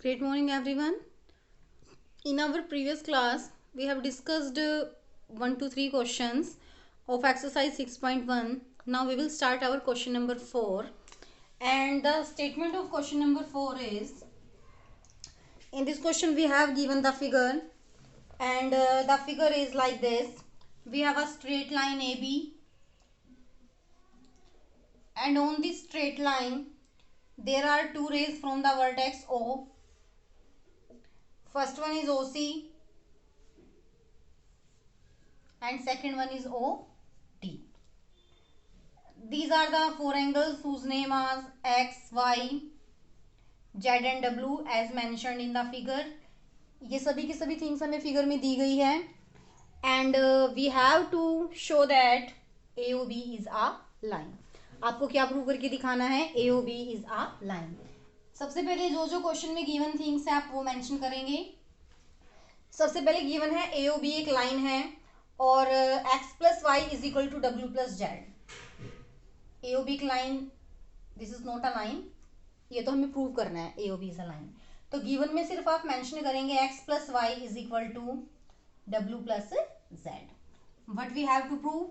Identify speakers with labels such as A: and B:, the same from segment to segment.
A: Great morning, everyone. In our previous class, we have discussed 1 to 3 questions of exercise 6.1. Now we will start our question number 4. And the statement of question number 4 is, in this question we have given the figure, and the figure is like this. We have a straight line AB, and on this straight line there are two rays from the vertex O. First one is OC and second one is OD. These are the four angles whose name are X, Y, Z and W as mentioned in the figure. ये सभी की सभी things हमें figure में दी गई है and we have to show that AOB is a line. आपको क्या प्रूव करके दिखाना है? AOB is a line. सबसे पहले जो जो क्वेश्चन में गिवन थिंग्स है आप वो मेंशन करेंगे. सबसे पहले गिवन है AOB एक लाइन है और x plus y is equal to डब्ल्यू प्लस जेड. AOB की line, this is not a line, ये तो हमें प्रूव करना है AOB इज अ लाइन. तो गिवन में सिर्फ आप मेंशन करेंगे x plus y is equal to डब्ल्यू plus z. What we have to prove?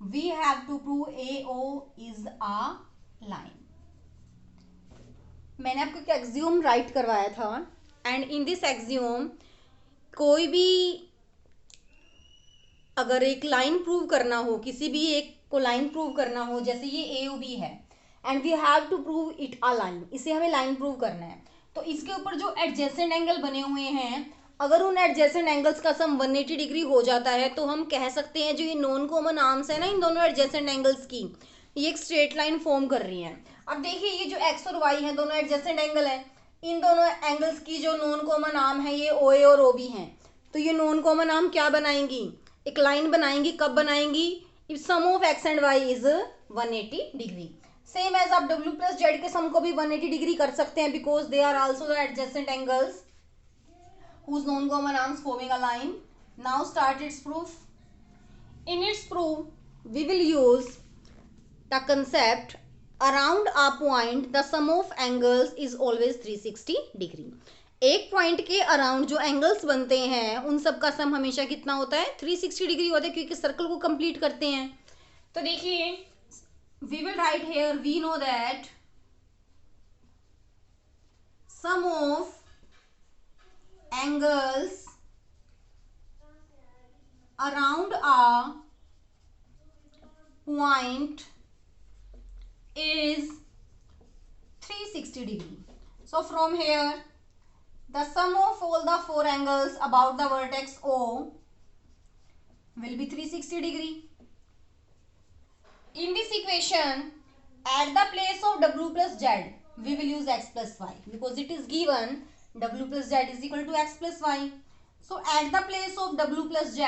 A: We have to prove AO is a line. मैंने आपको एक एक्सियोम राइट करवाया था एंड इन दिस एक्सियोम कोई भी अगर एक लाइन प्रूव करना हो, किसी भी एक को लाइन प्रूव करना हो, जैसे ये AOB है and we have to prove it a line, इसे हमें लाइन प्रूव करना है. तो इसके ऊपर जो एडजेसेंट एंगल बने हुए हैं, अगर उन एडजेसेंट एंगल्स का सम 180 डिग्री हो जाता है तो हम कह सकते हैं जो ये नॉन कॉमन आर्म्स है ना इन दोनों एडजेसेंट एंगल्स की, ये एक स्ट्रेट लाइन फॉर्म कर रही हैं. अब देखिए ये जो x और y है दोनों एडजेसेंट एंगल है, इन दोनों एंगल्स की जो नॉन कॉमन आर्म है ये OA और OB हैं. तो ये नॉन कॉमन आर्म क्या बनाएंगी? एक लाइन बनाएंगी. कब बनाएंगी? If sum of x and y is 180 degree. Same as आप W प्लस जेड के सम को भी 180 डिग्री कर सकते हैं because they are also the adjacent angles whose non common arms forming a line. Now start its proof. In its proof, we will use the concept around a point the sum of angles is always 360 degree. एक point के around जो angles बनते हैं उन सब का सम हमेशा कितना होता है? 360 डिग्री होता है क्योंकि सर्कल को कंप्लीट करते हैं. तो देखिए we will write here, we know that sum of angles around a point is 360 degree. So from here the sum of all the four angles about the vertex O will be 360 degree. In this equation, at the place of W plus Z, we will use x plus y because it is given W plus Z is equal to x plus y. So at the place of W plus Z,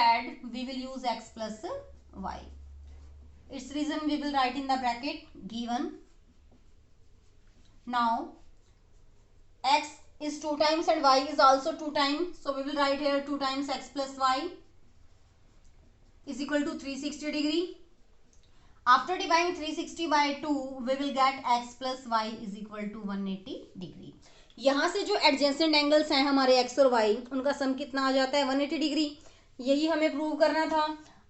A: we will use x plus y. Its reason we will write in the bracket given. Now x is 2 times and y is also 2 times. So we will write here 2 times x plus y is equal to 360 degree. After dividing 360 by 2, we will get x plus y is equal to 180 degree. यहाँ से जो adjacent angles हैं हमारे x और y, उनका सम कितना आ जाता है? 180 डिग्री. यही हमें प्रूव करना था.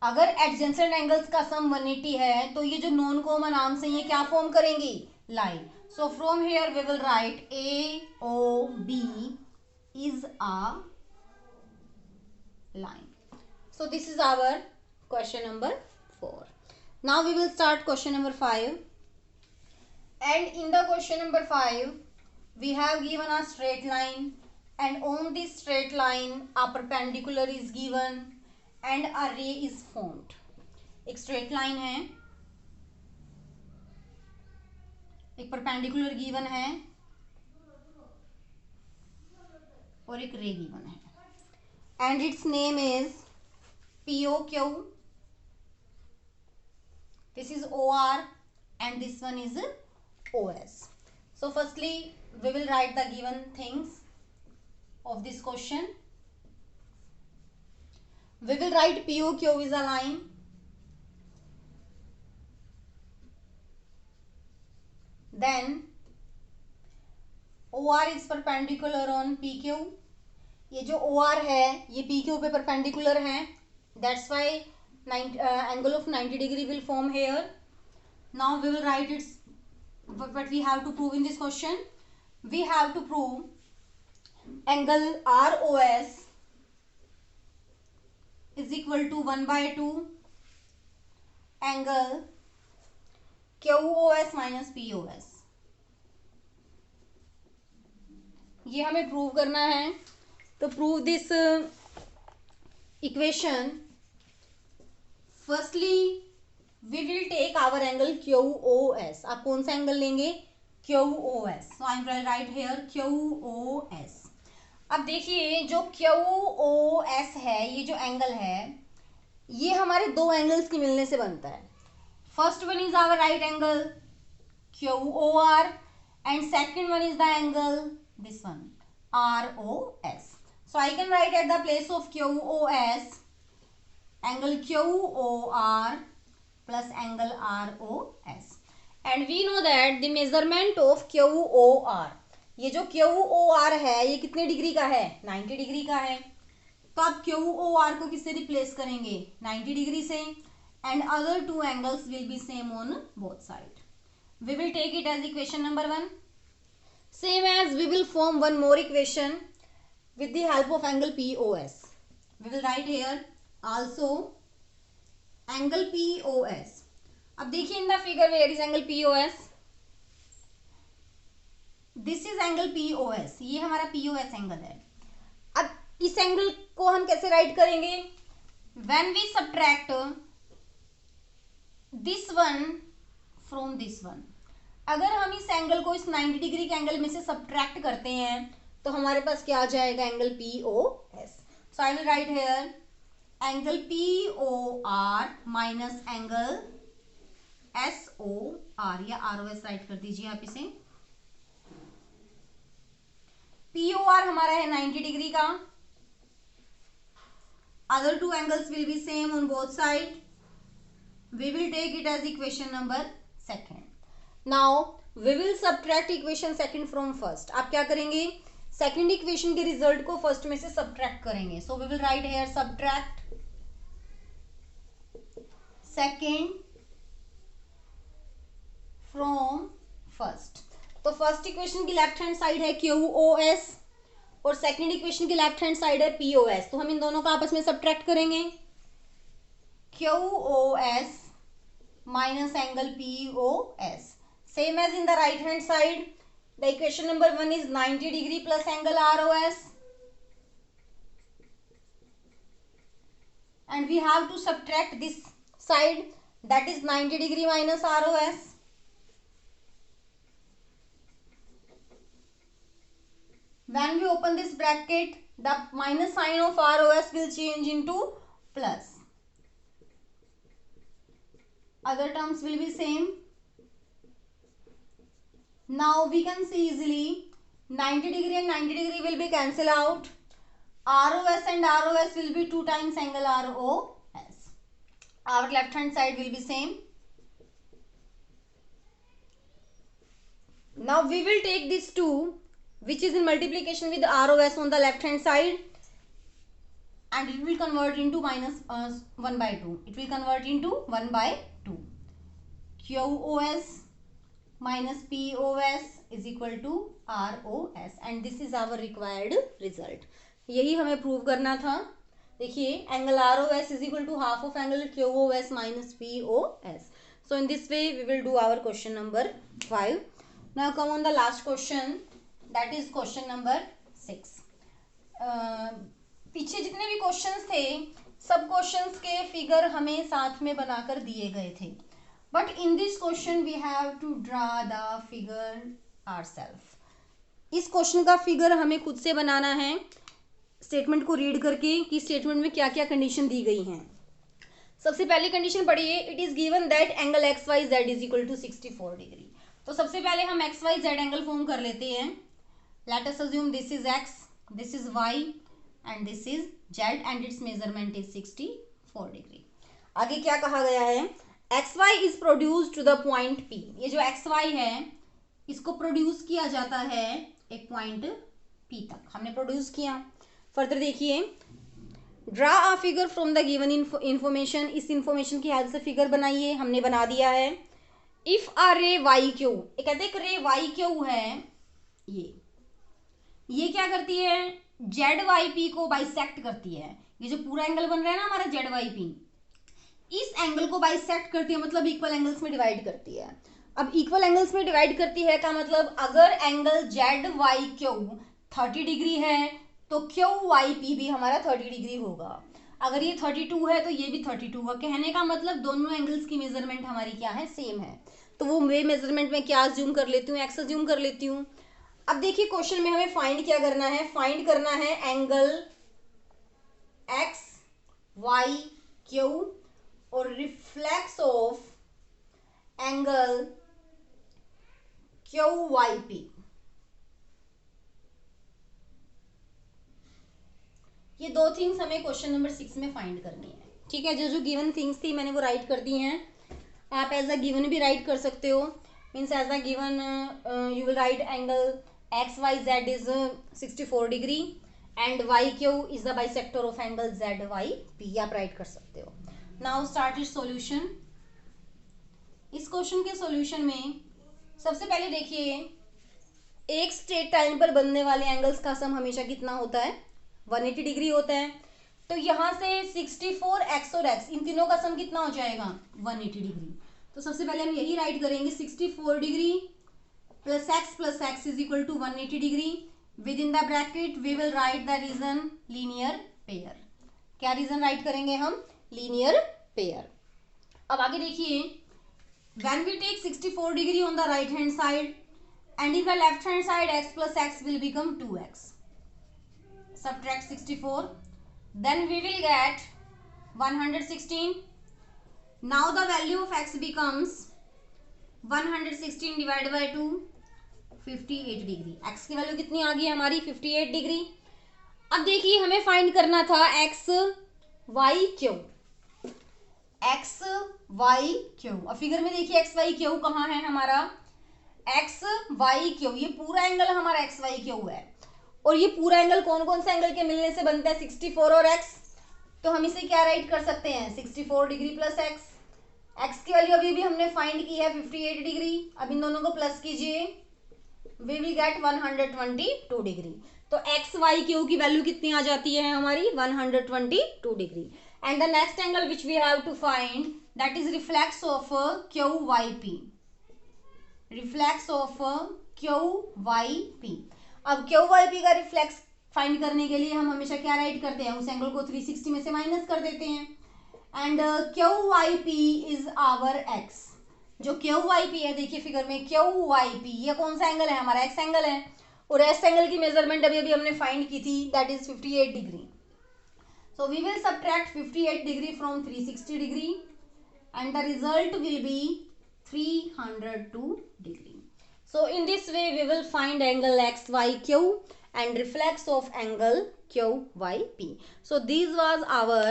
A: अगर एडजेसेंट एंगल्स का सम 180 है तो ये जो नॉन कॉमन आर्म्स हैं ये क्या फॉर्म करेंगी? Line. So from here we will write AOB is a line. So this is our question number 4. Now we will start question number 5. And in the question number 5, we have given a straight line, and on this straight line a perpendicular is given and a ray is formed. एक straight line है, एक perpendicular given है और एक ray given है. And its name is POQ. This is OR and this one is OS. So firstly we will write the given things of this question. We will write POQ is a line. Then OR is perpendicular on PQ। ये जो OR है ये PQ पे perpendicular है, that's why angle of 90 degree will form here. Now we will write it's what we have to prove in this question. We have to prove angle ROS is equal to 1/2 angle QOS minus POS। ये हमें prove करना है। तो prove this equation, firstly we will take our angle QOS। आप कौन सा angle लेंगे? QOS। So I will write here QOS। अब देखिए जो QOS है, ये जो एंगल है ये हमारे दो एंगल्स के मिलने से बनता है। First one is our right angle QOR and second one is the angle this one ROS. So I can write at the place of QOS angle QOR plus angle ROS, and we know that the measurement of QOR, ये जो QOR है ये कितने degree का है? 90 degree का है। तो आप QOR को किससे रिप्लेस करेंगे? 90 डिग्री से, and other two angles will be same on both sides. We will take it as equation number 1. Same as we will form one more equation with the help of angle POS. We will write here also angle POS. अब देखिए in the figure where is angle POS? This is angle POS. ये हमारा POS angle है। अब इस angle को हम कैसे राइट करेंगे? When we subtract this one from this one, अगर हम इस एंगल को इस 90 डिग्री के एंगल में से सब्ट्रैक्ट करते हैं तो हमारे पास क्या आ जाएगा? Angle POS। So I will write here angle POR minus angle SOR या ROS राइट कर दीजिए आप इसे। POR हमारा है 90 डिग्री का, other two angles will be same on both side. We will take it as equation number 2. Now we will subtract equation 2 from first. आप क्या करेंगे? सेकेंड इक्वेशन के रिजल्ट को फर्स्ट में से सब्ट्रैक्ट करेंगे। So we will write here subtract second from first। तो first equation की लेफ्ट हैंड साइड है QOS और सेकेंड इक्वेशन की लेफ्ट हैंड साइड है POS। तो हम इन दोनों का आपस में सब्ट्रैक्ट करेंगे। QOS minus angle POS, same as in the right hand side. The equation number 1 is 90 degree plus angle ROS, and we have to subtract this side, that is 90 degree minus ROS. When we open this bracket, the minus sign of ROS will change into plus. Other terms will be same. Now we can see easily 90 degree and 90 degree will be cancel out. ROS and ROS will be 2 times angle ROS. Our left hand side will be same. Now we will take this 2 which is in multiplication with ROS on the left hand side, and it will convert into minus 1/2. It will convert into 1/2. QOS minus POS is equal to ROS, and this is our required result. यही हमें prove करना था। देखिए angle ROS is equal to half of angle QOS minus POS. So in this way we will do our question number 5. Now come on the last question, that is question number 6. पीछे जितने भी questions थे सब questions के figure हमें साथ में बनाकर दिए गए थे, but in this question we have to draw the figure ourselves. इस क्वेश्चन का फिगर हमें खुद से बनाना है, स्टेटमेंट को रीड करके कि स्टेटमेंट में क्या क्या कंडीशन दी गई हैं। सबसे पहली कंडीशन पढ़िए, it is given that angle XYZ is equal to 64 degree. तो सबसे पहले हम XYZ एंगल फॉर्म कर लेते हैं। Let us assume this is X, this is Y and this is Z and it's measurement is 64 degree. आगे क्या कहा गया है? XY is produced to the point P। ये जो XY है इसको प्रोड्यूस किया जाता है एक पॉइंट P तक हमने प्रोड्यूस किया। फर्दर देखिए, draw a figure from the given information, इस इंफॉर्मेशन की हेल्प से फिगर बनाइए, हमने बना दिया है। इफ अ रे वाई क्यू, कहते हैं रे वाई क्यू है, ये क्या करती है, जेड वाई पी को बाइसेक्ट करती है। ये जो पूरा एंगल बन रहा है ना हमारा जेड वाई पी, इस एंगल को बाइसेक्ट करती है, मतलब इक्वल एंगल्स में डिवाइड करती है। अब इक्वल एंगल्स में डिवाइड करती है का मतलब अगर angle z y q 30 degree है तो क्यू वाई पी भी हमारा 30 डिग्री होगा। अगर ये 32 है तो ये भी 32 होगा। कहने का मतलब दोनों एंगल्स की मेजरमेंट हमारी क्या है, सेम है। तो वो वे मेजरमेंट में क्या अज्यूम कर लेती हूँ, एक्स अज्यूम कर लेती हूँ। अब देखिए क्वेश्चन में हमें फाइंड क्या करना है, फाइंड करना है एंगल एक्स वाई क्यू और reflex of angle q y p. ये दो थिंग्स हमें क्वेश्चन नंबर 6 में फाइंड करनी है। ठीक है, जो जो गिवन थिंग्स थी मैंने वो राइट कर दी हैं। आप एज अ गिवन भी राइट कर सकते हो, means as a given you will write angle x y z is 64 degree and y q is the bisector of angle z y p, आप राइट कर सकते हो। Now start it solution. इस question के solution में सबसे पहले देखिए, एक स्ट्रेट लाइन पर बनने वाले एंगल्स का सम हमेशा कितना होता है, 180 डिग्री होता है। तो यहाँ से 64x और x इन तीनों का सम कितना हो जाएगा, 180 डिग्री। तो सबसे पहले हम यही राइट करेंगे, 64 degree plus x is equal to 180 degree. Within the bracket we will write the reason linear pair. क्या रीजन राइट करेंगे हम, लीनियर पेयर। अब आगे देखिए, when we take 64 degree on the right hand side and in the left hand side x plus x will become 2x. Subtract 64, then we will get 116. Now the value of x becomes 116 divided by 2, 58 degree. x की value कितनी आ गई हमारी, 58 degree. अब देखिए हमें find करना था x y क्यू, एक्स वाई क्यू। अब फिगर में देखिए एक्स वाई क्यू कहाँ है हमारा, एक्स वाई क्यू, ये पूरा एंगल हमारा एक्स वाई क्यू है। और ये पूरा एंगल कौन कौन से एंगल के मिलने से बनता है, 64 और x। तो हम इसे क्या राइट कर सकते हैं, 64 डिग्री प्लस x। x की वैल्यू अभी भी हमने फाइंड की है 58 डिग्री। अब इन दोनों को प्लस कीजिए, वी विल गेट 122 डिग्री। तो एक्स वाई क्यू की वैल्यू कितनी आ जाती है हमारी, 122 degree. And the next angle which we have to find, that is reflex of QYP. Reflex of QYP. अब QYP का रिफ्लेक्स फाइंड करने के लिए हम हमेशा क्या राइट करते हैं, उस एंगल को 360 में से माइनस कर देते हैं। And QYP is our x। जो QYP है देखिए फिगर में, QYP ये कौन सा एंगल है हमारा, x एंगल है। और x एंगल की मेजरमेंट अभी अभी हमने फाइंड की थी, that is 58 degree. So we will subtract 58 degree from 360 degree and the result will be 302 degree. So in this way we will find angle XYQ and reflex of angle QYP. So this was our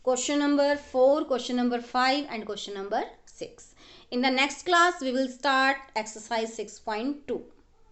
A: question number 4, question number 5 and question number 6. In the next class we will start exercise 6.2.